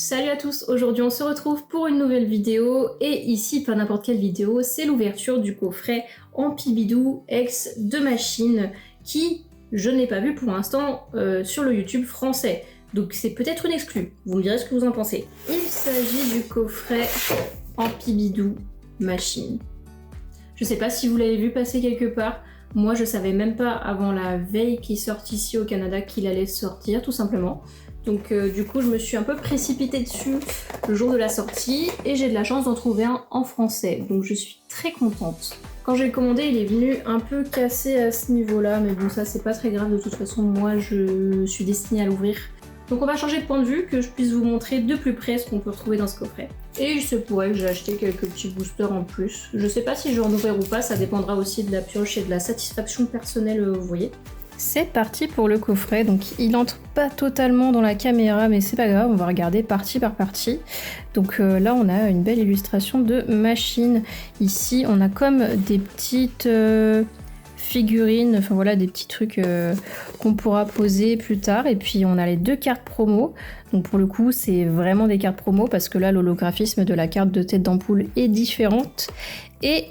Salut à tous, aujourd'hui on se retrouve pour une nouvelle vidéo et ici pas n'importe quelle vidéo, c'est l'ouverture du coffret Ampibidou X de Machine qui je n'ai pas vu pour l'instant sur le YouTube français. Donc c'est peut-être une exclue, vous me direz ce que vous en pensez. Il s'agit du coffret Ampibidou Machine. Je sais pas si vous l'avez vu passer quelque part, moi je savais même pas avant la veille qu'il sorte ici au Canada qu'il allait sortir tout simplement. Donc du coup je me suis un peu précipitée dessus le jour de la sortie et j'ai de la chance d'en trouver un en français, donc je suis très contente. Quand j'ai commandé il est venu un peu cassé à ce niveau là, mais bon ça c'est pas très grave, de toute façon moi je suis destinée à l'ouvrir. Donc on va changer de point de vue, que je puisse vous montrer de plus près ce qu'on peut retrouver dans ce coffret. Et il se pourrait que j'ai acheté quelques petits boosters en plus. Je sais pas si je vais en ouvrir ou pas, ça dépendra aussi de la pioche et de la satisfaction personnelle, vous voyez. C'est parti pour le coffret, donc il entre pas totalement dans la caméra mais c'est pas grave, on va regarder partie par partie. Donc là on a une belle illustration de Machine. Ici on a comme des petites figurines, enfin voilà des petits trucs qu'on pourra poser plus tard. Et puis on a les deux cartes promo, donc pour le coup c'est vraiment des cartes promo parce que là l'holographisme de la carte de tête d'ampoule est différente. Et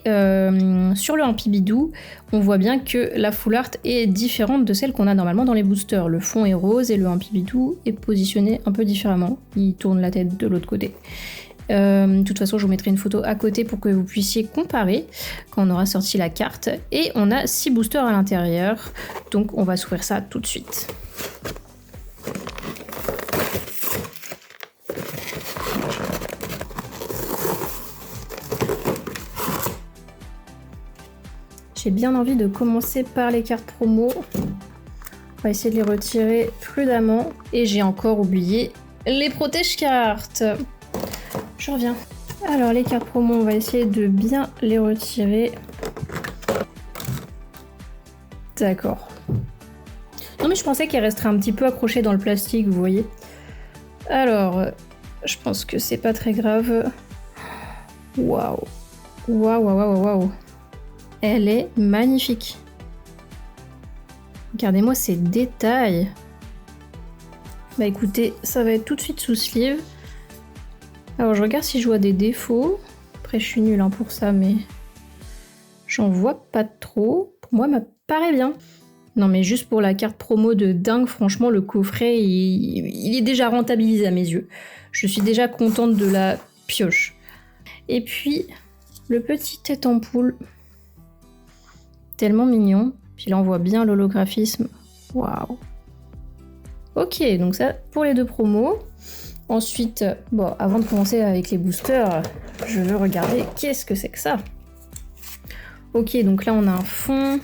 sur le Ampibidou, on voit bien que la full art est différente de celle qu'on a normalement dans les boosters. Le fond est rose et le Ampibidou est positionné un peu différemment. Il tourne la tête de l'autre côté. De toute façon, je vous mettrai une photo à côté pour que vous puissiez comparer quand on aura sorti la carte. Et on a 6 boosters à l'intérieur, donc on va s'ouvrir ça tout de suite. J'ai bien envie de commencer par les cartes promo. On va essayer de les retirer prudemment. Et j'ai encore oublié les protège-cartes. Je reviens. Alors les cartes promo, on va essayer de bien les retirer. D'accord. Non mais je pensais qu'elles resteraient un petit peu accrochées dans le plastique, vous voyez. Alors, je pense que c'est pas très grave. Waouh. Waouh, waouh, waouh, waouh. Elle est magnifique. Regardez-moi ces détails. Bah écoutez, ça va être tout de suite sous sleeve. Alors je regarde si je vois des défauts. Après je suis nulle hein, pour ça, mais j'en vois pas trop. Pour moi, ça paraît bien. Non mais juste pour la carte promo de dingue, franchement le coffret il est déjà rentabilisé à mes yeux. Je suis déjà contente de la pioche. Et puis le petit tête ampoule. Tellement mignon. Puis là on voit bien l'holographisme. Waouh. Ok, donc ça pour les deux promos. Ensuite, bon, avant de commencer avec les boosters, je veux regarder qu'est-ce que c'est que ça. Ok, donc là on a un fond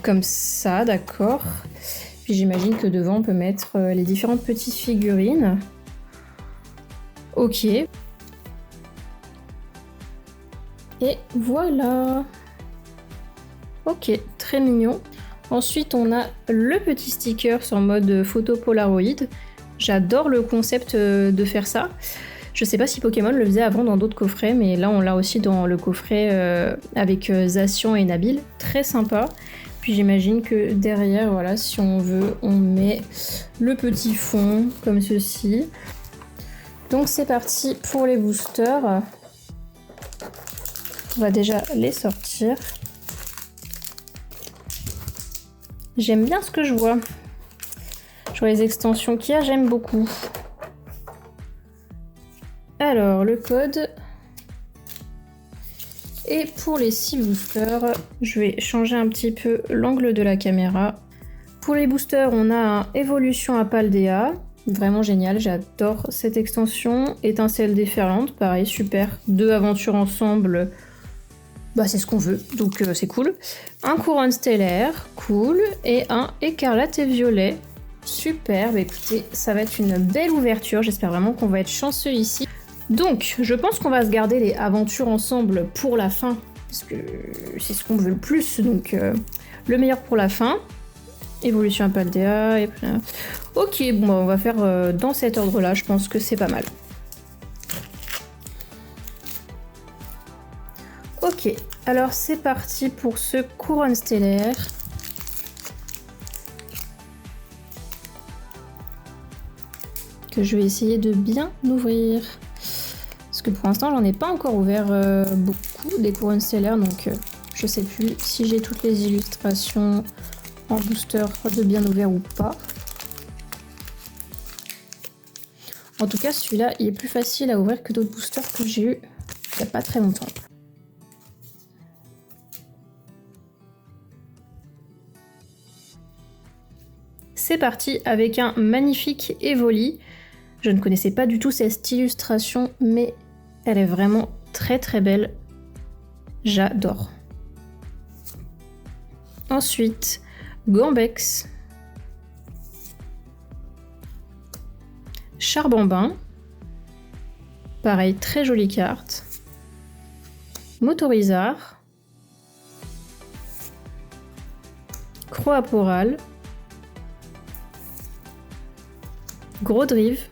comme ça, d'accord. Puis j'imagine que devant on peut mettre les différentes petites figurines. Ok. Et voilà. Ok, très mignon. Ensuite, on a le petit sticker en mode photo Polaroid. J'adore le concept de faire ça. Je sais pas si Pokémon le faisait avant dans d'autres coffrets, mais là, on l'a aussi dans le coffret avec Zacian et Nabil. Très sympa. Puis j'imagine que derrière, voilà, si on veut, on met le petit fond comme ceci. Donc c'est parti pour les boosters. On va déjà les sortir. J'aime bien ce que je vois. Sur les extensions qu'il y a, j'aime beaucoup. Alors, le code. Et pour les 6 boosters, je vais changer un petit peu l'angle de la caméra. Pour les boosters, on a un Évolution à Paldea. Vraiment génial, j'adore cette extension. Étincelle déferlante, pareil, super. 2 aventures ensemble. Bah c'est ce qu'on veut, donc c'est cool. Un couronne stellaire, cool. Et un écarlate et violet. Super, bah écoutez, ça va être une belle ouverture. J'espère vraiment qu'on va être chanceux ici. Donc, je pense qu'on va se garder les aventures ensemble pour la fin. Parce que c'est ce qu'on veut le plus, donc le meilleur pour la fin. Évolution à Paldea. Et... Ok, bon bah, on va faire dans cet ordre-là, je pense que c'est pas mal. Ok, alors c'est parti pour ce couronne stellaire. que je vais essayer de bien ouvrir. Parce que pour l'instant, j'en ai pas encore ouvert beaucoup des couronnes stellaires, donc je sais plus si j'ai toutes les illustrations en booster de bien ouvert ou pas. En tout cas, celui-là, il est plus facile à ouvrir que d'autres boosters que j'ai eu il n'y a pas très longtemps. C'est parti avec un magnifique Evoli. Je ne connaissais pas du tout cette illustration, mais elle est vraiment très très belle. J'adore. Ensuite, Gambex. Charbambin. Pareil, très jolie carte. Motorizard. Croaporal. Gros Drive.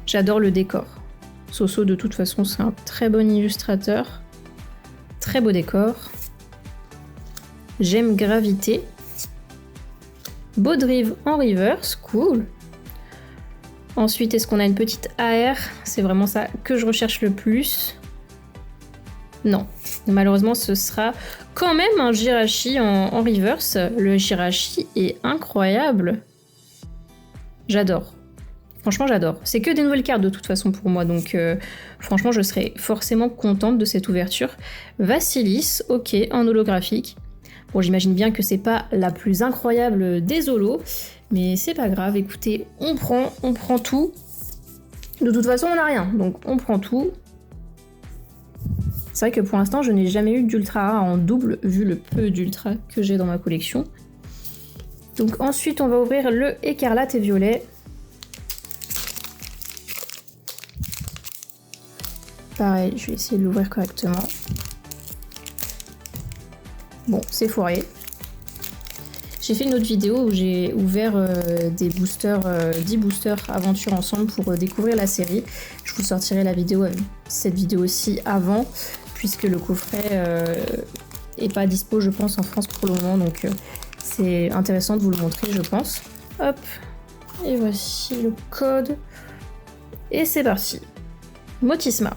J'adore le décor. Soso, de toute façon, c'est un très bon illustrateur. Très beau décor. J'aime Gravité. Beau Drive en reverse, cool. Ensuite, est-ce qu'on a une petite AR? C'est vraiment ça que je recherche le plus. Non, malheureusement, ce sera quand même un Jirachi en reverse. Le Jirachi est incroyable. J'adore. Franchement, j'adore. C'est que des nouvelles cartes de toute façon pour moi, donc franchement, je serais forcément contente de cette ouverture. Vassilis, ok, en holographique. Bon, j'imagine bien que c'est pas la plus incroyable des holos, mais c'est pas grave. Écoutez, on prend tout. De toute façon, on n'a rien, donc on prend tout. C'est vrai que pour l'instant, je n'ai jamais eu d'ultra rare en double, vu le peu d'ultra que j'ai dans ma collection. Donc ensuite, on va ouvrir le écarlate et violet. Pareil, je vais essayer de l'ouvrir correctement. Bon, c'est foiré. J'ai fait une autre vidéo où j'ai ouvert des boosters, 10 boosters aventure ensemble pour découvrir la série. Je vous sortirai la vidéo, cette vidéo-ci avant, puisque le coffret est pas dispo, je pense, en France pour le moment. Donc c'est intéressant de vous le montrer, je pense. Hop, et voici le code. Et c'est parti. Motisma.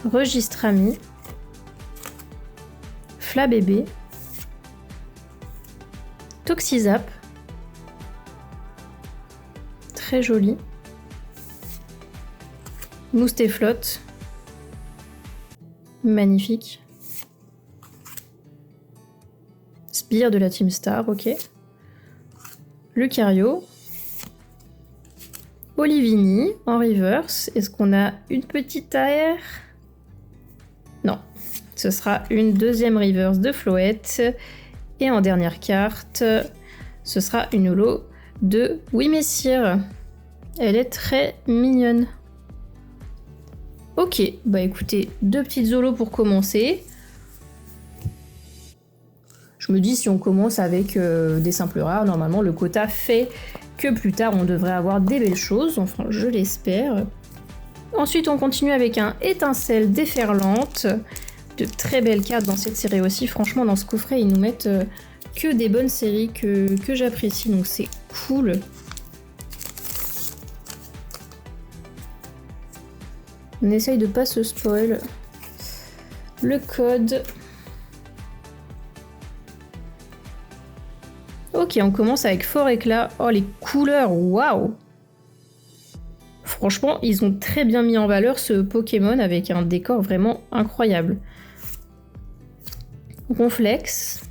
Registre ami. Flabébé. Toxizap. Très joli. Moustéflotte. Magnifique. Sbire de la Team Star, ok. Lucario. Olivini en reverse. Est-ce qu'on a une petite AR? Non. Ce sera une deuxième reverse de Floette. Et en dernière carte, ce sera une holo de Oui Messire. Elle est très mignonne. Ok, bah écoutez, deux petites holos pour commencer. Je me dis, si on commence avec des simples rares, normalement le quota fait que plus tard on devrait avoir des belles choses, enfin je l'espère. Ensuite on continue avec un étincelle déferlante. De très belles cartes dans cette série aussi, franchement dans ce coffret ils nous mettent que des bonnes séries que j'apprécie, donc c'est cool. On essaye de pas se spoil. Le code. Ok, on commence avec Fort Éclat. Oh, les couleurs, waouh! Franchement, ils ont très bien mis en valeur ce Pokémon avec un décor vraiment incroyable. Ronflex.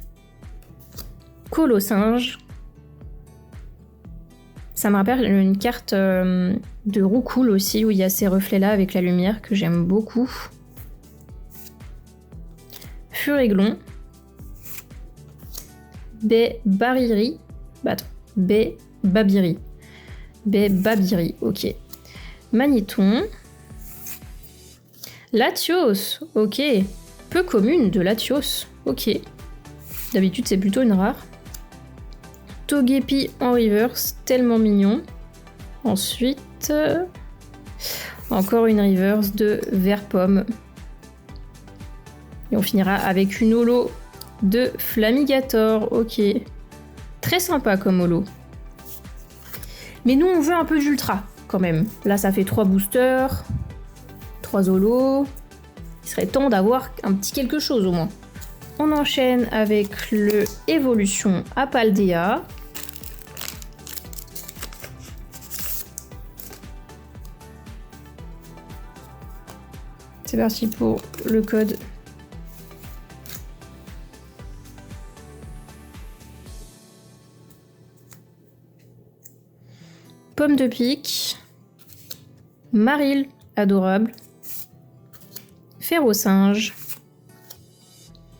Colossinge. Ça me rappelle une carte de Roucoule aussi, où il y a ces reflets-là avec la lumière que j'aime beaucoup. Furéglon. Babiri. Babiri. Babiri, ok. Magnéton. Latios, ok. Peu commune de Latios, ok. D'habitude c'est plutôt une rare. Togepi en reverse, tellement mignon. Ensuite, encore une reverse de Vert Pomme. Et on finira avec une holo de Flamigator, ok. Très sympa comme holo. Mais nous, on veut un peu d'ultra, quand même. Là, ça fait 3 boosters, 3 holos. Il serait temps d'avoir un petit quelque chose, au moins. On enchaîne avec le Évolution à Paldea. C'est parti pour le code. Pomme de pique. Maril, adorable. Fer au singe.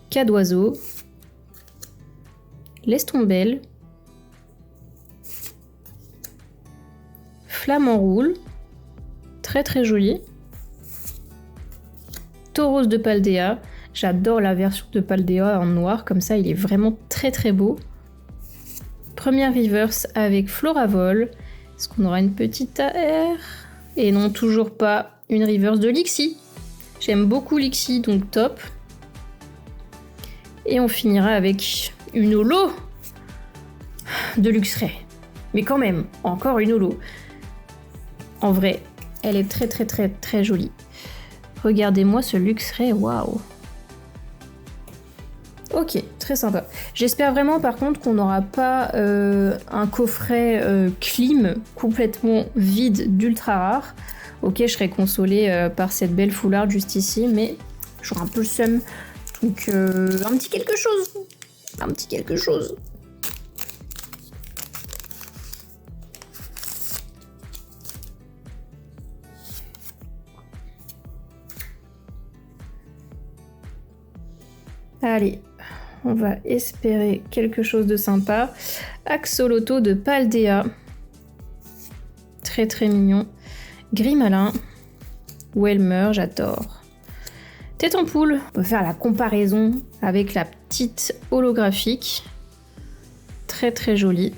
Cas d'oiseau. Lestombelle. Flamme en roule. Très très joli. Tauros de Paldea. J'adore la version de Paldea en noir, comme ça il est vraiment très très beau. Première reverse avec Floravol. Est-ce qu'on aura une petite AR? Et non, toujours pas une reverse de Lixie. J'aime beaucoup Lixie, donc top. Et on finira avec une holo de Luxray. Mais quand même, encore une holo. En vrai, elle est très très très très jolie. Regardez-moi ce Luxray, waouh. Ok, très sympa. J'espère vraiment par contre qu'on n'aura pas un coffret clim complètement vide d'ultra rare. Ok, je serais consolée par cette belle foulard juste ici, mais j'aurai un peu le seum. Donc un petit quelque chose. Un petit quelque chose. Allez, on va espérer quelque chose de sympa. Axolotl de Paldea. Très très mignon. Grimalin. Welmer, j'adore. Tête en poule. On peut faire la comparaison avec la petite holographique. Très très jolie.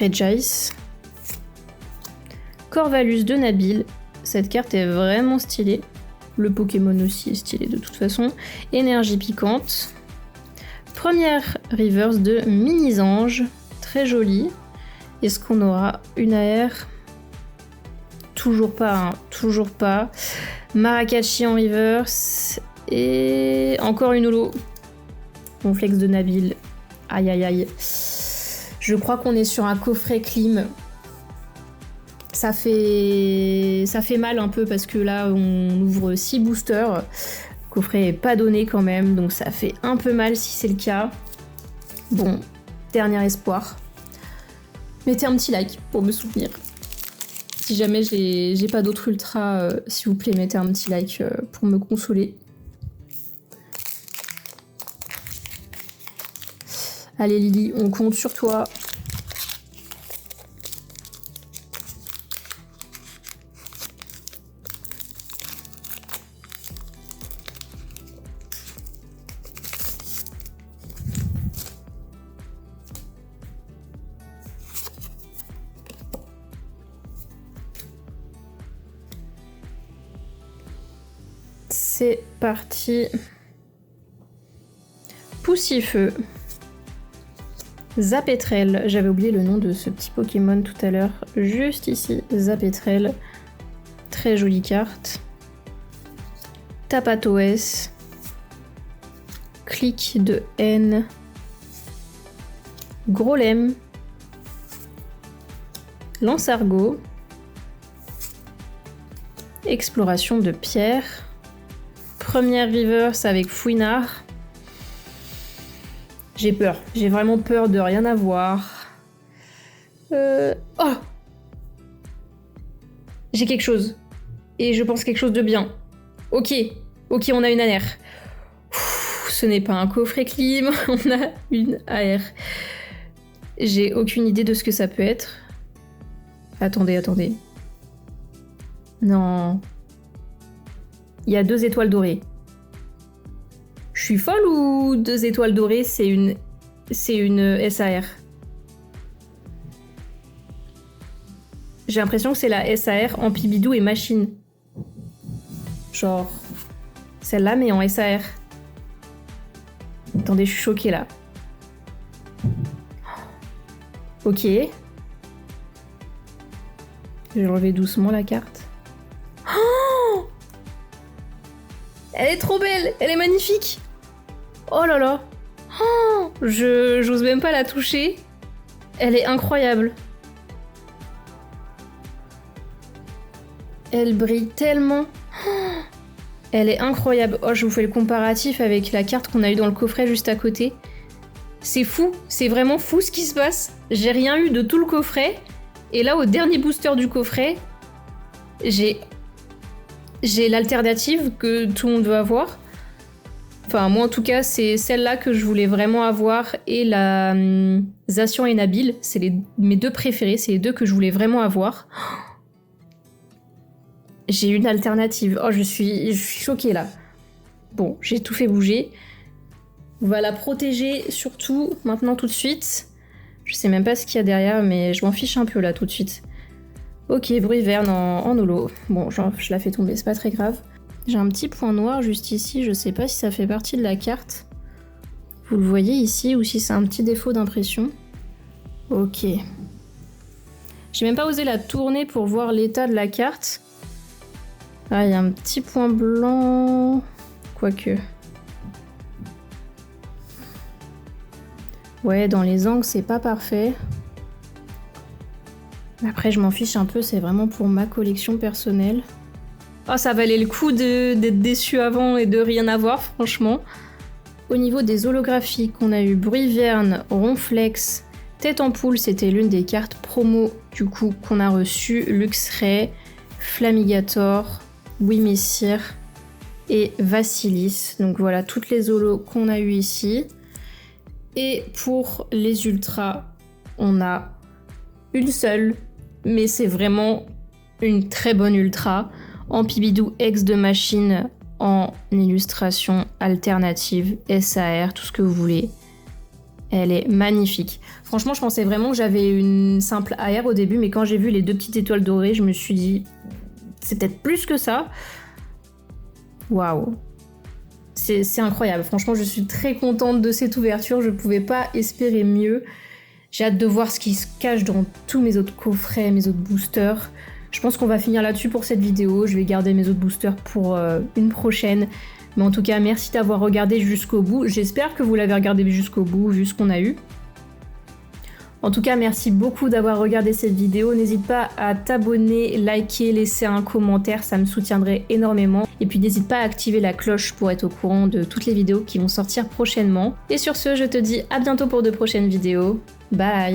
Regice. Corvalus de Nabil. Cette carte est vraiment stylée. Le Pokémon aussi est stylé de toute façon. Énergie piquante. Première reverse de Mini-Ange. Très jolie. Est-ce qu'on aura une AR? Toujours pas, hein, toujours pas. Maracasi en reverse. Et encore une holo. Conflex de Nabil. Aïe aïe aïe. Je crois qu'on est sur un coffret clim. Ça fait mal un peu parce que là on ouvre 6 boosters. Le coffret est pas donné quand même, donc ça fait un peu mal si c'est le cas. Bon, dernier espoir. Mettez un petit like pour me soutenir. Si jamais j'ai pas d'autres ultras, s'il vous plaît, mettez un petit like pour me consoler. Allez Lily, on compte sur toi. C'est parti. Poussifeu. Zapetrel. J'avais oublié le nom de ce petit Pokémon tout à l'heure. Juste ici. Zapetrel. Très jolie carte. Tapatoes. Clic de haine. Grolem. Lancergot. Exploration de pierre. Première reverse avec Fouinard. J'ai peur. J'ai vraiment peur de rien avoir. Oh! J'ai quelque chose. Et je pense quelque chose de bien. Ok. Ok, on a une AR. Ce n'est pas un coffret clim. On a une AR. J'ai aucune idée de ce que ça peut être. Attendez, attendez. Non. Il y a 2 étoiles dorées. Je suis folle ou 2 étoiles dorées, c'est une SAR? J'ai l'impression que c'est la SAR en Pibidou et machine. Genre, celle-là, mais en SAR. Attendez, je suis choquée là. Ok. Je vais enlever doucement la carte. Oh, elle est trop belle, elle est magnifique. Oh là là. Oh, j'ose même pas la toucher. Elle est incroyable. Elle brille tellement. Oh, elle est incroyable. Oh, je vous fais le comparatif avec la carte qu'on a eue dans le coffret juste à côté. C'est fou, c'est vraiment fou ce qui se passe. J'ai rien eu de tout le coffret. Et là, au dernier booster du coffret, j'ai l'alternative que tout le monde veut avoir. Enfin, moi en tout cas, c'est celle-là que je voulais vraiment avoir. Et la Zacian et Nabil, c'est mes deux préférés, c'est les deux que je voulais vraiment avoir. J'ai une alternative. Oh, je suis choquée là. Bon, j'ai tout fait bouger. On va la protéger surtout maintenant tout de suite. Je sais même pas ce qu'il y a derrière, mais je m'en fiche un peu là tout de suite. Ok, Bruyverne en holo. Bon, genre, je la fais tomber, c'est pas très grave. J'ai un petit point noir juste ici, je sais pas si ça fait partie de la carte. Vous le voyez ici ou si c'est un petit défaut d'impression. Ok. J'ai même pas osé la tourner pour voir l'état de la carte. Ah, il y a un petit point blanc. Quoique. Ouais, dans les angles, c'est pas parfait. Après, je m'en fiche un peu, c'est vraiment pour ma collection personnelle. Oh, ça valait le coup d'être déçu avant et de rien avoir, franchement. Au niveau des holographiques, on a eu Bruyverne, Ronflex, Tête en Poule, c'était l'une des cartes promo du coup qu'on a reçues, Luxray, Flamigator, Wimessir et Vassilis. Donc voilà, toutes les holos qu'on a eu ici. Et pour les ultras, on a une seule, mais c'est vraiment une très bonne ultra. Ampibidou X de machine en illustration alternative, SAR, tout ce que vous voulez. Elle est magnifique. Franchement, je pensais vraiment que j'avais une simple AR au début, mais quand j'ai vu les deux petites étoiles dorées, je me suis dit, c'est peut-être plus que ça. Waouh. C'est incroyable. Franchement, je suis très contente de cette ouverture. Je pouvais pas espérer mieux. J'ai hâte de voir ce qui se cache dans tous mes autres coffrets, mes autres boosters. Je pense qu'on va finir là-dessus pour cette vidéo. Je vais garder mes autres boosters pour une prochaine. Mais en tout cas, merci d'avoir regardé jusqu'au bout. J'espère que vous l'avez regardé jusqu'au bout, vu ce qu'on a eu. En tout cas, merci beaucoup d'avoir regardé cette vidéo. N'hésite pas à t'abonner, liker, laisser un commentaire, ça me soutiendrait énormément. Et puis n'hésite pas à activer la cloche pour être au courant de toutes les vidéos qui vont sortir prochainement. Et sur ce, je te dis à bientôt pour de prochaines vidéos. Bye!